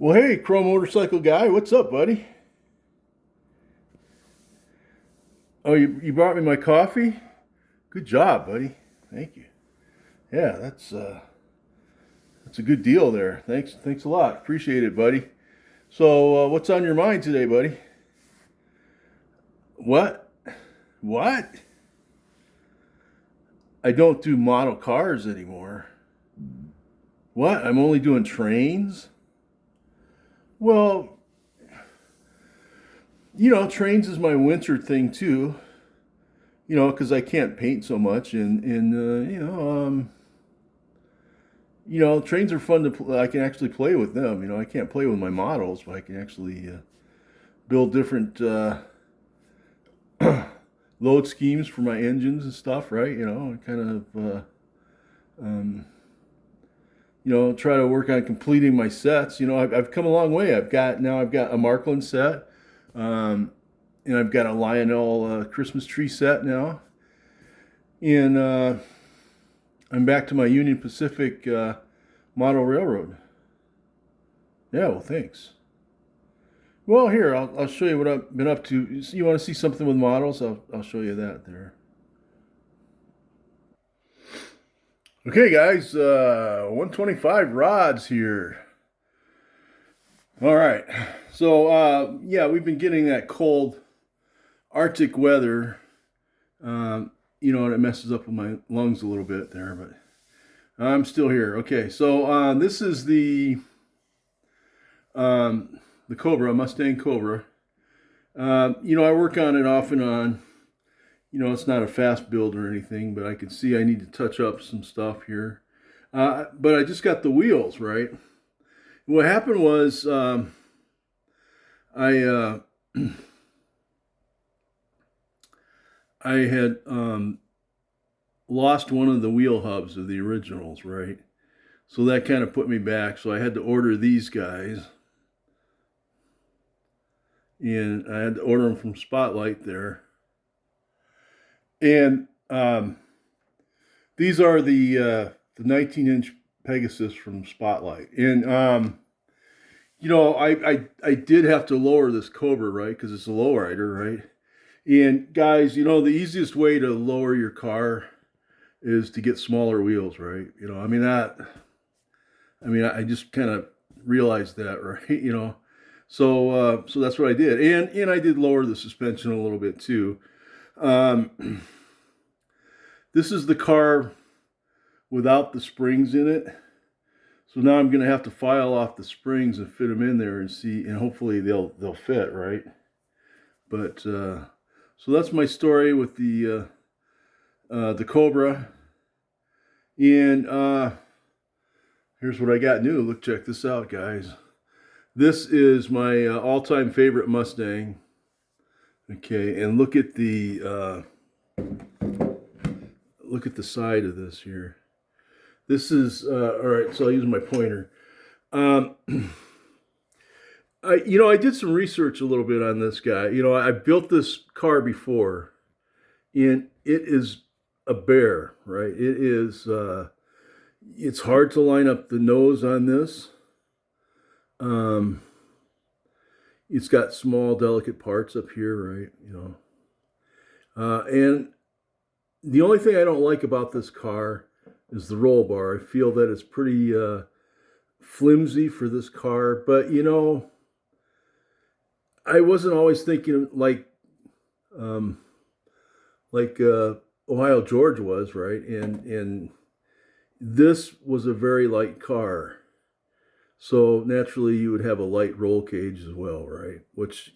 Well, hey, Chrome Motorcycle Guy, what's up, buddy? Oh, you brought me my coffee? Good job, buddy. Thank you. Yeah, that's a good deal there. Thanks a lot. Appreciate it, buddy. So, what's on your mind today, buddy? What? What? I don't do model cars anymore. What? I'm only doing trains? Well, trains is my winter thing too. Because I can't paint so much, and trains are fun to play. I can actually play with them. I can't play with my models, but I can actually build different load schemes for my engines and stuff, right? And kind of um, try to work on completing my sets. I've come a long way. I've got a Markland set, and I've got a Lionel Christmas tree set now, and I'm back to my Union Pacific model railroad. Yeah, well, thanks. Well, here I'll show you what I've been up to. You want to see something with models? I'll show you that there. Okay, guys, 125 rods here. All right, so yeah, we've been getting that cold Arctic weather. And it messes up with my lungs a little bit there, but I'm still here. Okay, so this is the Cobra, Mustang Cobra. I work on it off and on. It's not a fast build or anything, but I can see I need to touch up some stuff here. But I just got the wheels, right? What happened was I I had lost one of the wheel hubs of the originals, right? So that kind of put me back. So I had to order these guys. And I had to order them from Spotlight there. And these are the 19-inch Pegasus from Spotlight. And I did have to lower this Cobra, right? Because it's a lowrider, right? And guys, the easiest way to lower your car is to get smaller wheels, right? I just kind of realized that, right? So that's what I did, and I did lower the suspension a little bit too. This is the car without the springs in it. So now I'm going to have to file off the springs and fit them in there and see, and hopefully they'll fit, right? But so that's my story with the Cobra. And here's what I got new. Look, check this out, guys. This is my all-time favorite Mustang. Okay, and look at the side of this here. This is all right. So I'll use my pointer. I did some research a little bit on this guy. I built this car before, and it is a bear, right? It is. It's hard to line up the nose on this. It's got small, delicate parts up here, right? And the only thing I don't like about this car is the roll bar. I feel that it's pretty flimsy for this car, but I wasn't always thinking like Ohio George was, right? And this was a very light car. So naturally you would have a light roll cage as well, right? Which,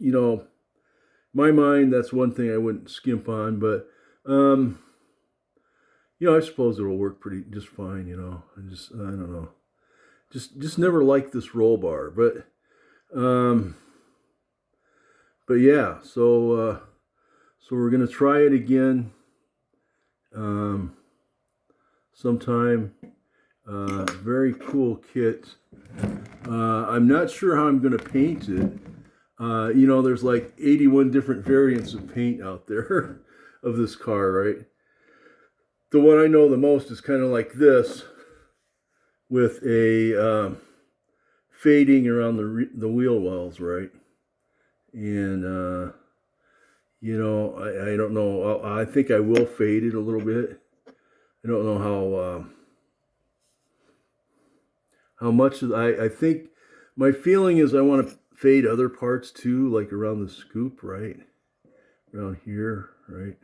my mind, that's one thing I wouldn't skimp on, but I suppose it'll work pretty just fine, I don't know. Just never liked this roll bar, but yeah, so we're gonna try it again sometime. Very cool kit. I'm not sure how I'm gonna paint it. There's like 81 different variants of paint out there of this car, right? The one I know the most is kind of like this, with a fading around the wheel wells, right? And you know, I don't know. I think I will fade it a little bit. I don't know how much. I think my feeling is I want to fade other parts too, like around the scoop, right? Around here, right?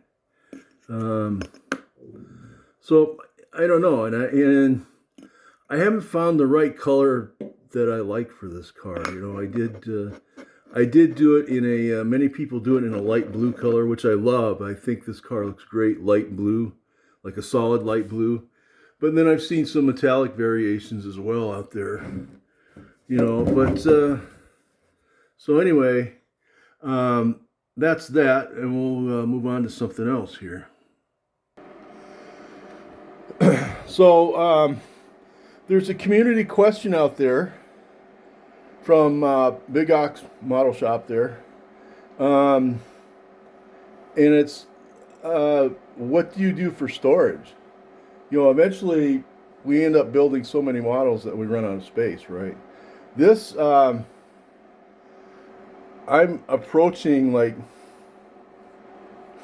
So I don't know, and I haven't found the right color that I like for this car. You know, I did do it in a, many people do it in a light blue color, which I love. I think this car looks great, light blue, like a solid light blue. But then I've seen some metallic variations as well out there, you know. But so anyway, that's that, and we'll move on to something else here. So there's a community question out there from Big Ox Model Shop there. And it's, what do you do for storage? You know, eventually we end up building so many models that we run out of space, right? This, I'm approaching like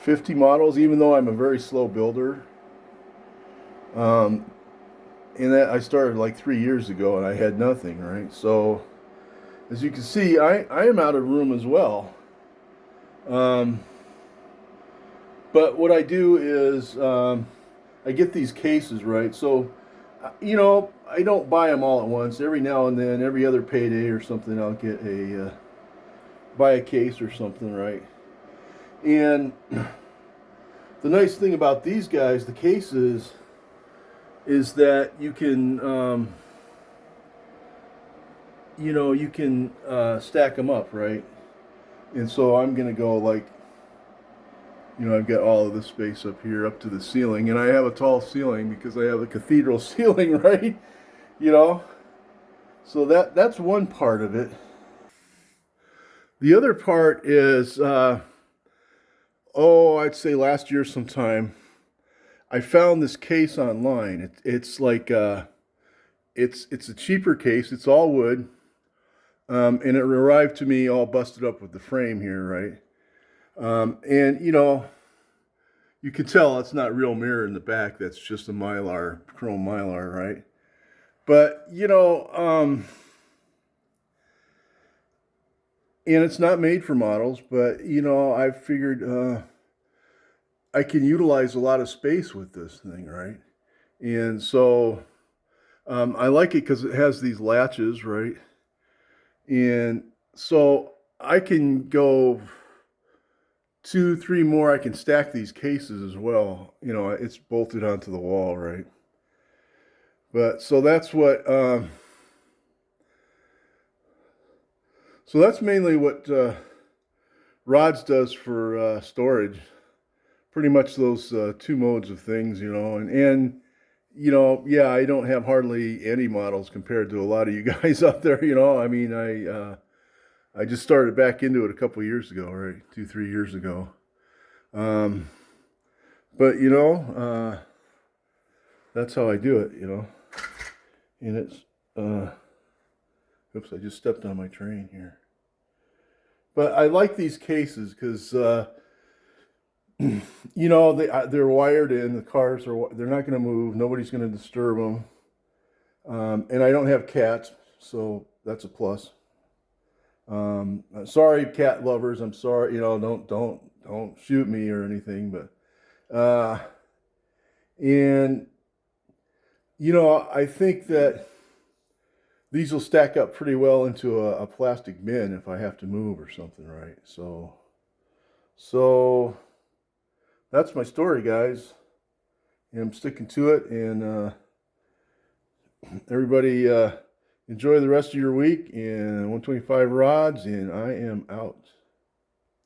50 models, even though I'm a very slow builder. And that I started like 3 years ago and I had nothing, right? So as you can see, I am out of room as well. But what I do is I get these cases, right? So, you know, I don't buy them all at once. Every now and then, every other payday or something, I'll get buy a case or something, right? And the nice thing about these guys, the cases, is that you can, you know, you can stack them up, right? And so I'm going to go like, you know, I've got all of this space up here up to the ceiling, and I have a tall ceiling because I have a cathedral ceiling, right? You know, so that's one part of it. The other part is, I'd say last year sometime, I found this case online. It's like, it's a cheaper case. It's all wood. And it arrived to me all busted up with the frame here, right? And, you know, you can tell it's not real mirror in the back. That's just a Mylar, chrome Mylar, right? But, you know, and it's not made for models, but, you know, I figured I can utilize a lot of space with this thing, right? And so I like it because it has these latches, right? And so I can go 2, 3 more. I can stack these cases as well. You know, it's bolted onto the wall, right? But so that's what, so that's mainly what Rods does for storage. Pretty much those 2 modes of things, you know, and you know, yeah, I don't have hardly any models compared to a lot of you guys out there, you know. I mean, I just started back into it a couple of years ago, right? 2, 3 years ago. But you know, that's how I do it, you know. And it's, oops, I just stepped on my train here. But I like these cases because, you know, they're wired in. The cars they're not going to move. Nobody's going to disturb them. And I don't have cats, so that's a plus. Sorry, cat lovers. I'm sorry. You know, don't shoot me or anything. But and you know, I think that these will stack up pretty well into a plastic bin if I have to move or something, right? So that's my story, guys. And I'm sticking to it. And everybody enjoy the rest of your week. And 125 rods, and I am out.